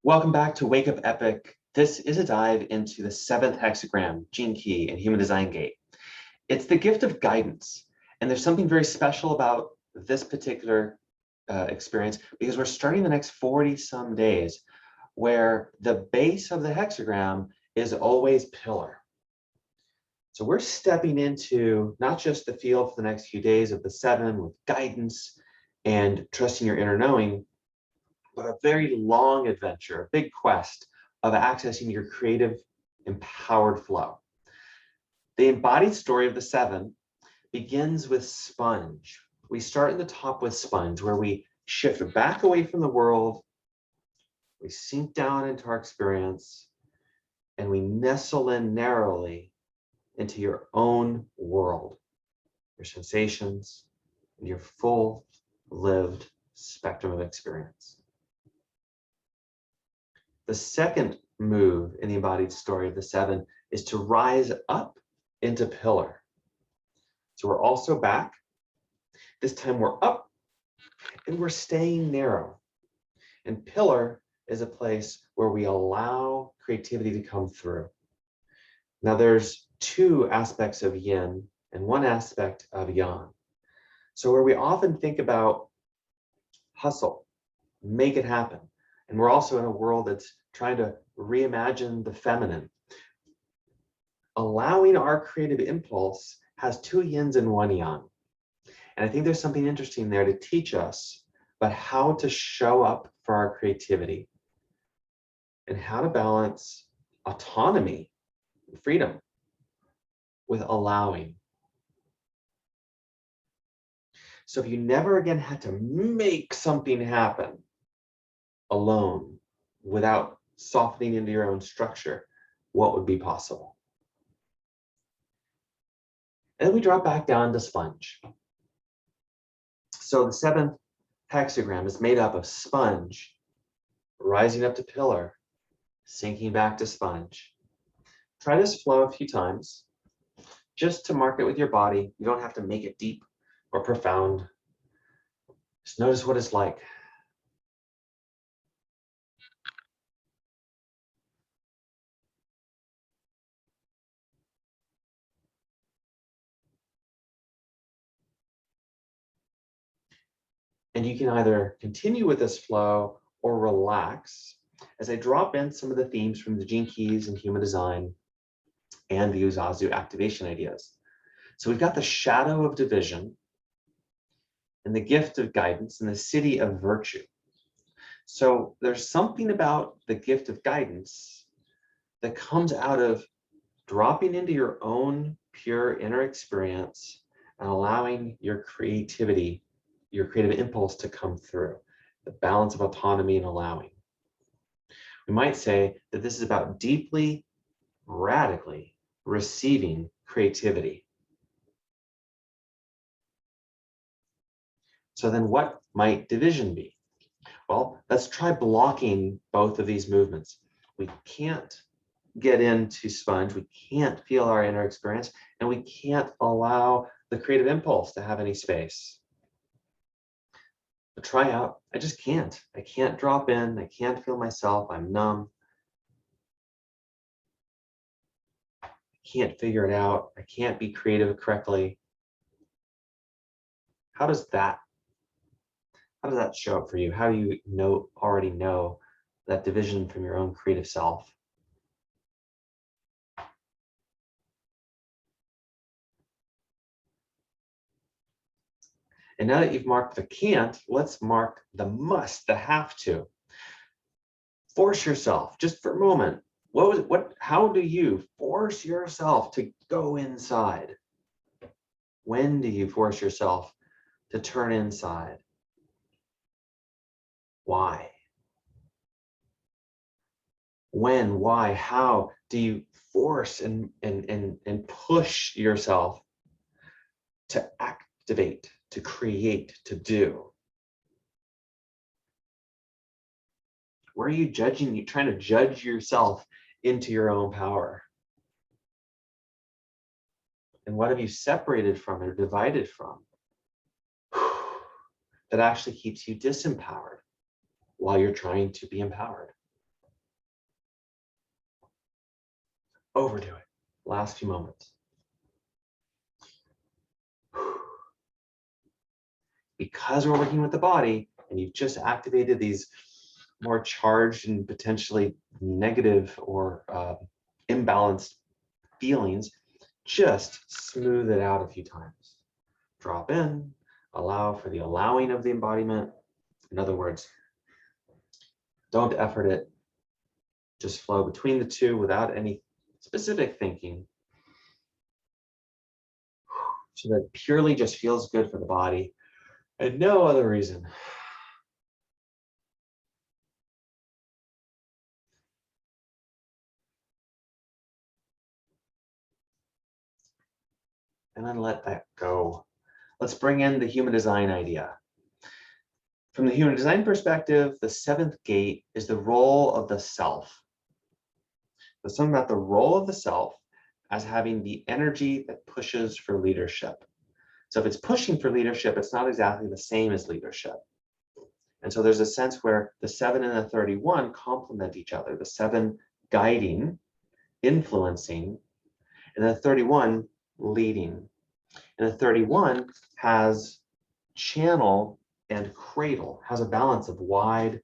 Welcome back to Wake Up Epic. This is a dive into the 7th hexagram, gene key, and human design gate. It's the gift of guidance. And there's something very special about this particular experience because we're starting the next 40 some days where the base of the hexagram is always pillar. So we're stepping into not just the field for the next few days of the 7 with guidance and trusting your inner knowing, but a very long adventure, a big quest of accessing your creative, empowered flow. The embodied story of the 7 begins with sponge. We start in the top with sponge, where we shift back away from the world, we sink down into our experience, and we nestle in narrowly into your own world, your sensations, and your full lived spectrum of experience. The second move in the embodied story of the 7 is to rise up into pillar. So we're also back. This time we're up and we're staying narrow. And pillar is a place where we allow creativity to come through. Now there's 2 aspects of yin and 1 aspect of yang. So where we often think about hustle, make it happen. And we're also in a world that's trying to reimagine the feminine. Allowing our creative impulse has 2 yins and 1 yang. And I think there's something interesting there to teach us about how to show up for our creativity and how to balance autonomy, freedom, with allowing. So if you never again had to make something happen alone without softening into your own structure, what would be possible? And then we drop back down to sponge. So the 7th hexagram is made up of sponge, rising up to pillar, sinking back to sponge. Try this flow a few times, just to mark it with your body. You don't have to make it deep or profound. Just notice what it's like. And you can either continue with this flow or relax as I drop in some of the themes from the gene keys and human design and the UZAZU activation ideas. So we've got the shadow of division and the gift of guidance and the city of virtue. So there's something about the gift of guidance that comes out of dropping into your own pure inner experience and allowing your creativity, your creative impulse to come through, the balance of autonomy and allowing. We might say that this is about deeply, radically receiving creativity. So then what might division be? Well, let's try blocking both of these movements. We can't get into sponge, we can't feel our inner experience, and we can't allow the creative impulse to have any space. But try out, I just can't. I can't drop in, I can't feel myself, I'm numb. I can't figure it out, I can't be creative correctly. How does that show up for you? How do you already know that division from your own creative self? And now that you've marked the can't, let's mark the must, the have to. Force yourself, just for a moment. How do you force yourself to go inside? When do you force yourself to turn inside? Why? When, why, how do you force and push yourself to activate, to create, to do? Where are you judging? You're trying to judge yourself into your own power. And what have you separated from or divided from that actually keeps you disempowered while you're trying to be empowered? Overdo it. Last few moments. Because we're working with the body and you've just activated these more charged and potentially negative or imbalanced feelings, just smooth it out a few times. Drop in, allow for the allowing of the embodiment. In other words, don't effort it, just flow between the two without any specific thinking. So that purely just feels good for the body and no other reason. And then let that go. Let's bring in the human design idea. From the human design perspective, the seventh gate is the role of the self. There's something about the role of the self as having the energy that pushes for leadership. So if it's pushing for leadership, it's not exactly the same as leadership. And so there's a sense where the 7 and the 31 complement each other. The 7 guiding, influencing, and the 31 leading. And the 31 has channel and cradle, has a balance of wide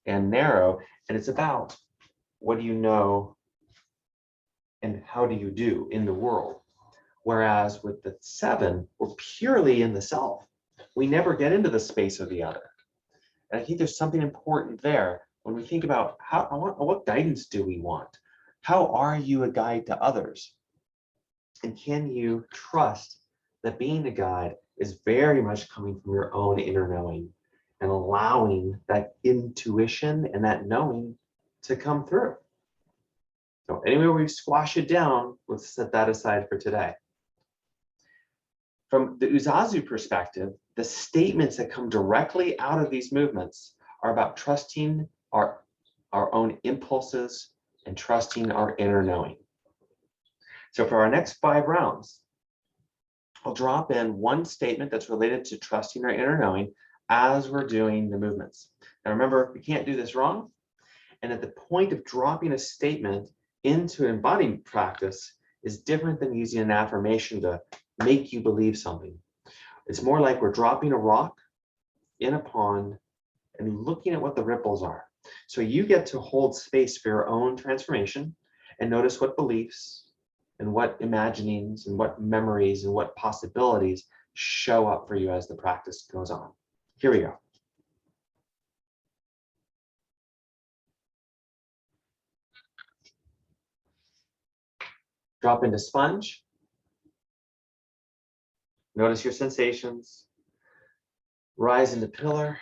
and narrow. And it's about what do you know and how do you do in the world. Whereas with the 7, we're purely in the self. We never get into the space of the other. And I think there's something important there when we think about what guidance do we want? How are you a guide to others? And can you trust that being a guide is very much coming from your own inner knowing and allowing that intuition and that knowing to come through? So anyway, we squash it down, let's set that aside for today. From the UZAZU perspective, the statements that come directly out of these movements are about trusting our own impulses and trusting our inner knowing. So for our next 5 rounds, I'll drop in one statement that's related to trusting our inner knowing as we're doing the movements. Now remember, we can't do this wrong. And at the point of dropping a statement into an embodiment practice is different than using an affirmation to make you believe something. It's more like we're dropping a rock in a pond and looking at what the ripples are. So you get to hold space for your own transformation and notice what beliefs and what imaginings and what memories and what possibilities show up for you as the practice goes on. Here we go. Drop into sponge. Notice your sensations. Rise into pillar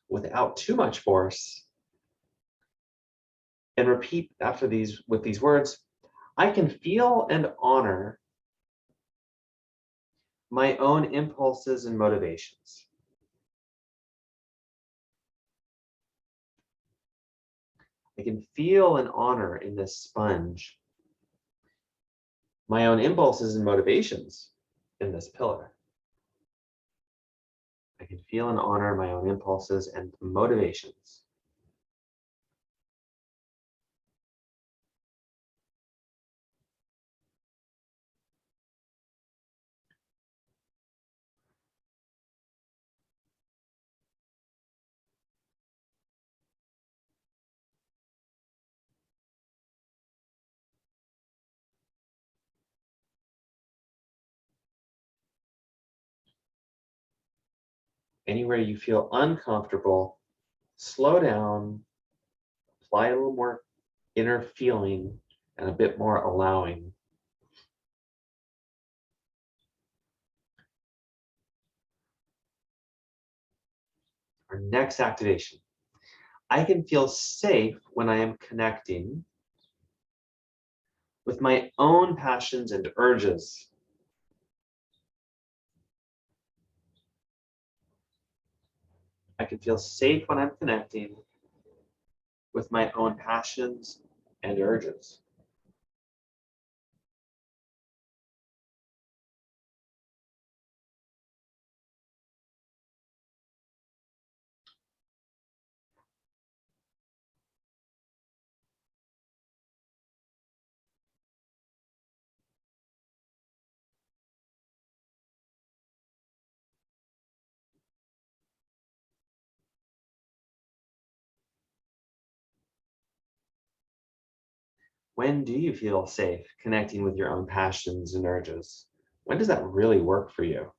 without too much force. And repeat after these with these words. I can feel and honor my own impulses and motivations. I can feel and honor in this sponge my own impulses and motivations in this pillar. I can feel and honor my own impulses and motivations. Anywhere you feel uncomfortable, slow down, apply a little more inner feeling and a bit more allowing. Our next activation. I can feel safe when I am connecting with my own passions and urges. I can feel safe when I'm connecting with my own passions and urges. When do you feel safe connecting with your own passions and urges? When does that really work for you?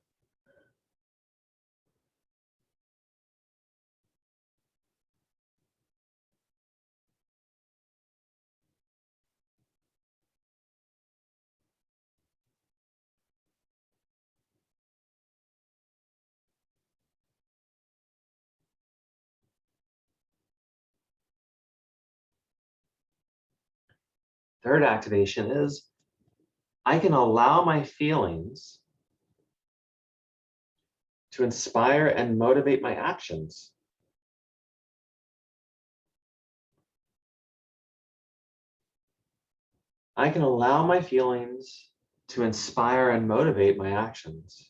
Third activation is I can allow my feelings to inspire and motivate my actions. I can allow my feelings to inspire and motivate my actions.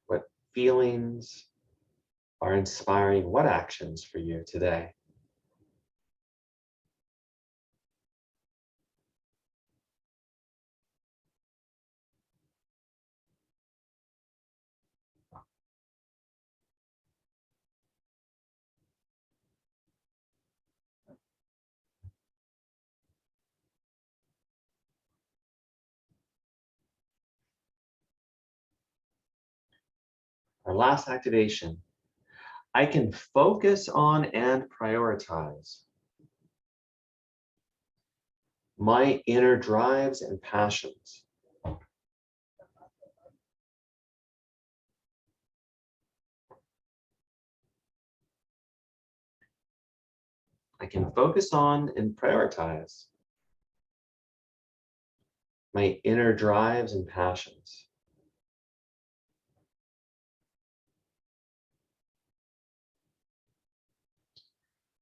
What feelings are inspiring what actions for you today? Our last activation, I can focus on and prioritize my inner drives and passions. I can focus on and prioritize my inner drives and passions.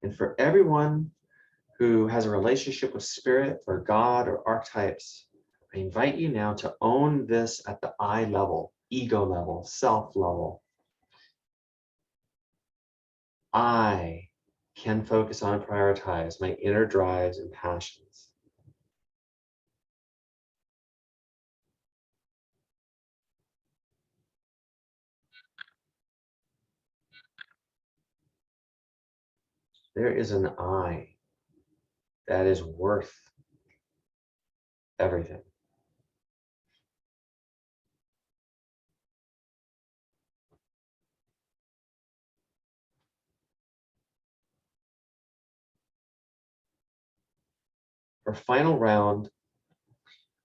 And for everyone who has a relationship with spirit or God or archetypes, I invite you now to own this at the I level, ego level, self level. I can focus on and prioritize my inner drives and passions. There is an I that is worth everything. For final round,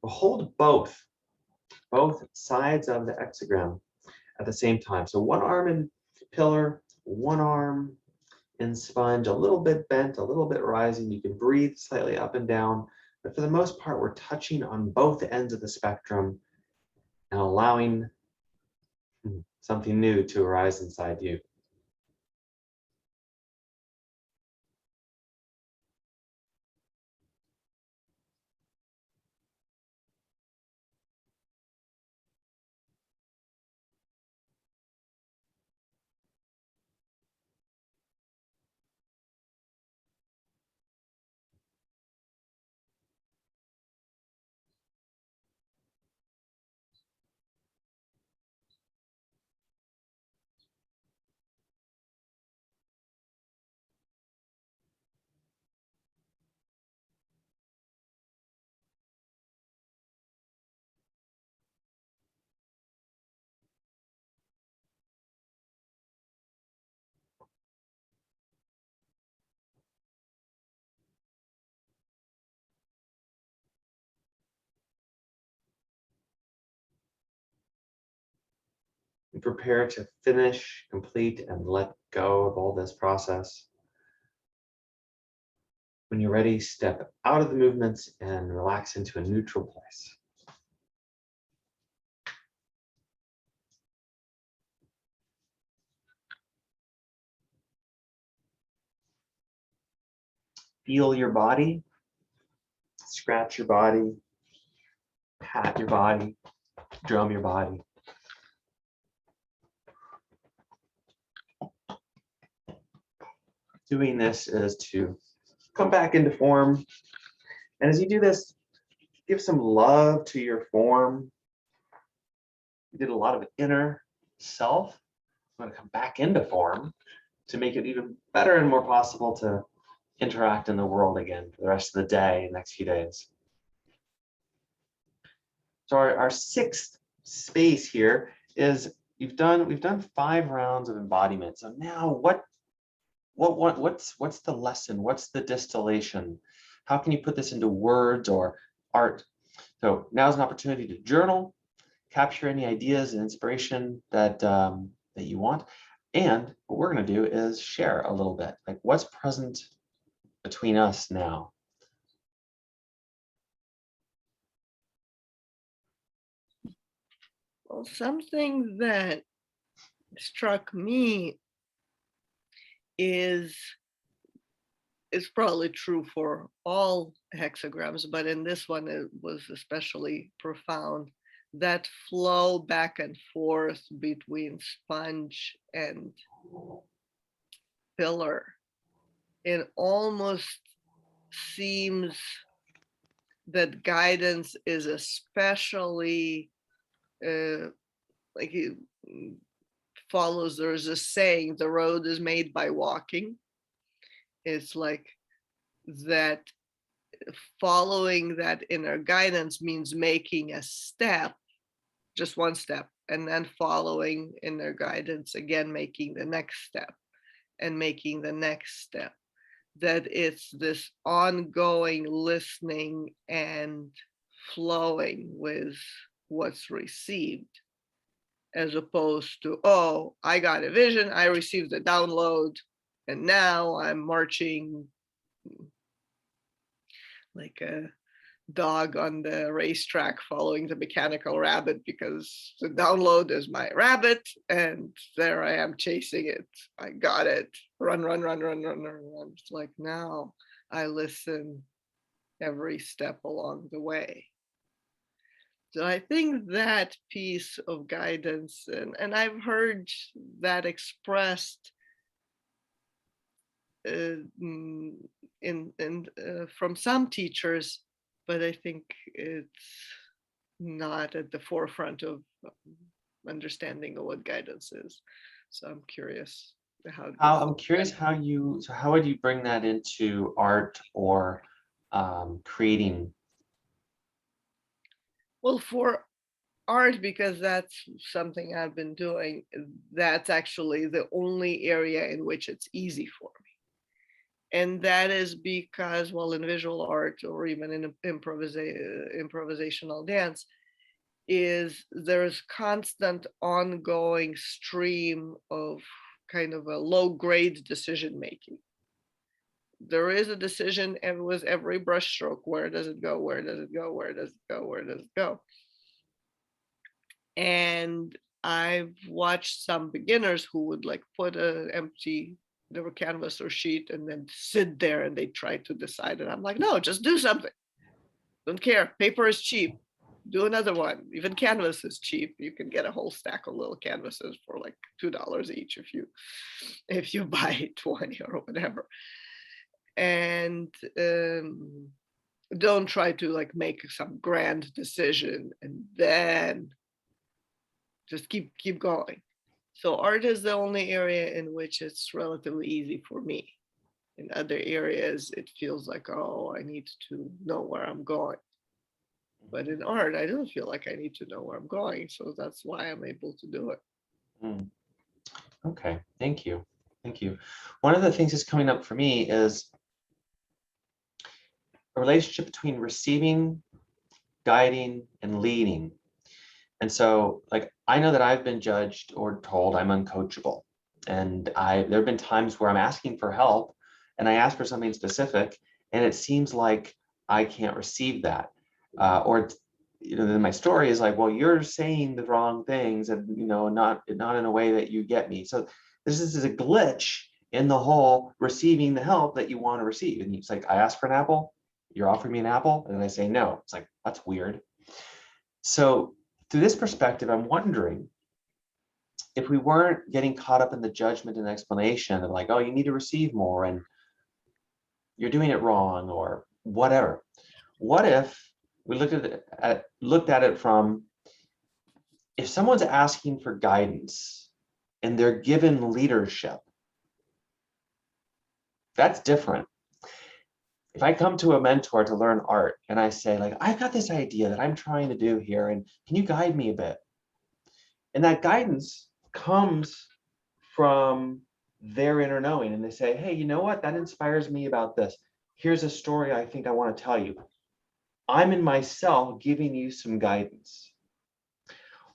we'll hold both sides of the hexagram at the same time. So one arm in pillar, one arm in sponge, a little bit bent, a little bit rising. You can breathe slightly up and down, but for the most part, we're touching on both ends of the spectrum and allowing something new to arise inside you. And prepare to finish, complete, and let go of all this process. When you're ready, step out of the movements and relax into a neutral place. Feel your body, scratch your body, pat your body, drum your body. doing this is to come back into form. And as you do this, give some love to your form. You did a lot of inner self. I'm going to come back into form to make it even better and more possible to interact in the world again for the rest of the day, next few days. So our sixth space here is we've done 5 rounds of embodiment. So now what's the lesson? What's the distillation? How can you put this into words or art? So now's an opportunity to journal, capture any ideas and inspiration that that you want. And what we're going to do is share a little bit, like what's present between us now. Well, something that struck me is probably true for all hexagrams, but in this one it was especially profound. That flow back and forth between sponge and pillar. It almost seems that guidance is especially like it follows, there's a saying, the road is made by walking. It's like that following that inner guidance means making a step, just one step, and then following inner guidance again, making the next step and making the next step. That it's this ongoing listening and flowing with what's received, as opposed to, oh, I got a vision, I received a download, and now I'm marching like a dog on the racetrack following the mechanical rabbit because the download is my rabbit and there I am chasing it. I got it. Run, run, run, run, run, run, run. It's like now I listen every step along the way. So I think that piece of guidance, and I've heard that expressed from some teachers, but I think it's not at the forefront of understanding of what guidance is. So I'm curious how would you bring that into art or creating? Well, for art, because that's something I've been doing, that's actually the only area in which it's easy for me. And that is because, well, in visual art or even in improvisational dance, there's constant ongoing stream of kind of a low grade decision making. There is a decision with every brush stroke. Where does it go? Where does it go? Where does it go? Where does it go? And I've watched some beginners who would like put an empty canvas or sheet and then sit there and they try to decide. And I'm like, no, just do something. Don't care. Paper is cheap. Do another one. Even canvas is cheap. You can get a whole stack of little canvases for like $2 each if you buy 20 or whatever. And don't try to like make some grand decision and then just keep going. So art is the only area in which it's relatively easy for me. In other areas, it feels like, oh, I need to know where I'm going. But in art, I don't feel like I need to know where I'm going. So that's why I'm able to do it. Okay, thank you. Thank you. One of the things that's coming up for me is a relationship between receiving, guiding, and leading. And so, like, I know that I've been judged or told I'm uncoachable. And there have been times where I'm asking for help and I ask for something specific and it seems like I can't receive that. Or, then my story is like, well, you're saying the wrong things and, not in a way that you get me. So this is a glitch in the whole receiving the help that you want to receive. And it's like, I ask for an apple, you're offering me an apple, and then I say no. It's like, that's weird. So through this perspective, I'm wondering, if we weren't getting caught up in the judgment and explanation of like, oh, you need to receive more and you're doing it wrong or whatever. What if we looked at it from, if someone's asking for guidance and they're given leadership, that's different. If I come to a mentor to learn art and I say like, I've got this idea that I'm trying to do here and can you guide me a bit? And that guidance comes from their inner knowing and they say, hey, you know what? That inspires me about this. Here's a story I think I want to tell you. I'm in myself giving you some guidance.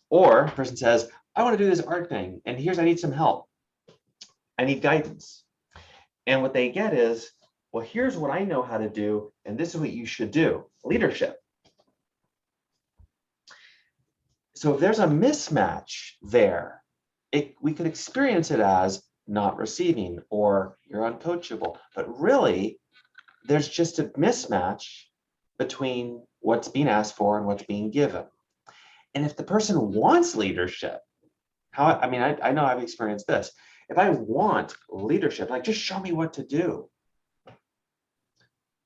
Or a person says, I want to do this art thing and I need some help. I need guidance. And what they get is, well, here's what I know how to do, and this is what you should do. Leadership. So if there's a mismatch there, we could experience it as not receiving or you're uncoachable. But really, there's just a mismatch between what's being asked for and what's being given. And if the person wants leadership, I know I've experienced this. If I want leadership, like just show me what to do.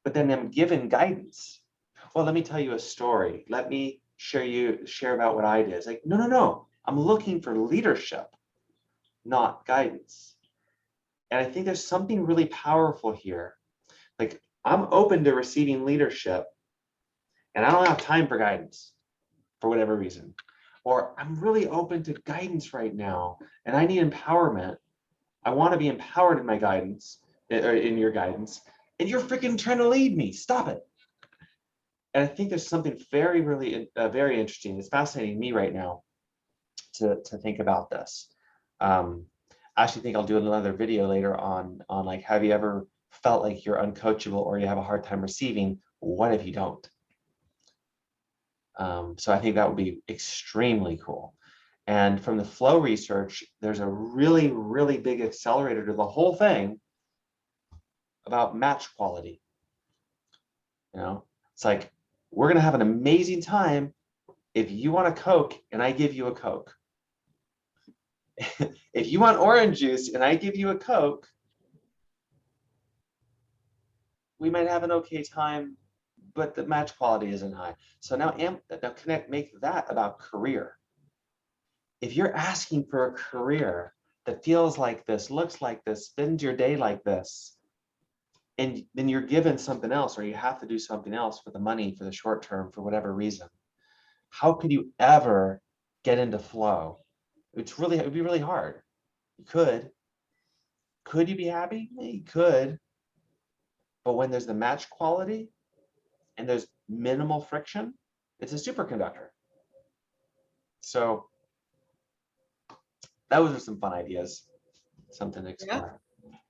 But then I'm given guidance. Well, let me tell you a story. Let me share about what I did. It's like, no. I'm looking for leadership, not guidance. And I think there's something really powerful here. Like, I'm open to receiving leadership, and I don't have time for guidance for whatever reason. Or I'm really open to guidance right now, and I need empowerment. I want to be empowered in my guidance, or in your guidance, and you're freaking trying to lead me. Stop it. And I think there's something very very interesting. It's fascinating me right now to think about this. I actually think I'll do another video later on like, have you ever felt like you're uncoachable or you have a hard time receiving? What if you don't? So I think that would be extremely cool. And from the flow research, there's a really big accelerator to the whole thing about match quality. You know, it's like, we're going to have an amazing time if you want a Coke and I give you a Coke. If you want orange juice and I give you a Coke, we might have an okay time, but the match quality isn't high. So now make that about career. If you're asking for a career that feels like this, looks like this, spends your day like this, and then you're given something else, or you have to do something else for the money, for the short term, for whatever reason, how could you ever get into flow? It would be really hard. You could you be happy? Yeah, you could. But when there's the match quality and there's minimal friction, it's a superconductor. So that was some fun ideas, something to explore.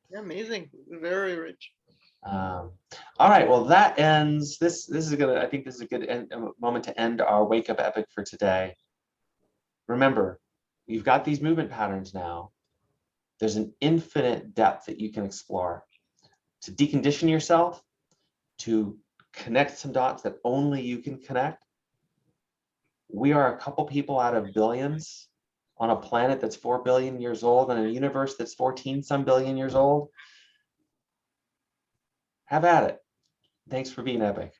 Yeah, amazing, very rich. All right, well, that ends this. I think this is a good moment to end our wake up epic for today. Remember, you've got these movement patterns now. There's an infinite depth that you can explore to decondition yourself, to connect some dots that only you can connect. We are a couple people out of billions on a planet that's 4 billion years old and a universe that's 14 some billion years old. Have at it. Thanks for being epic.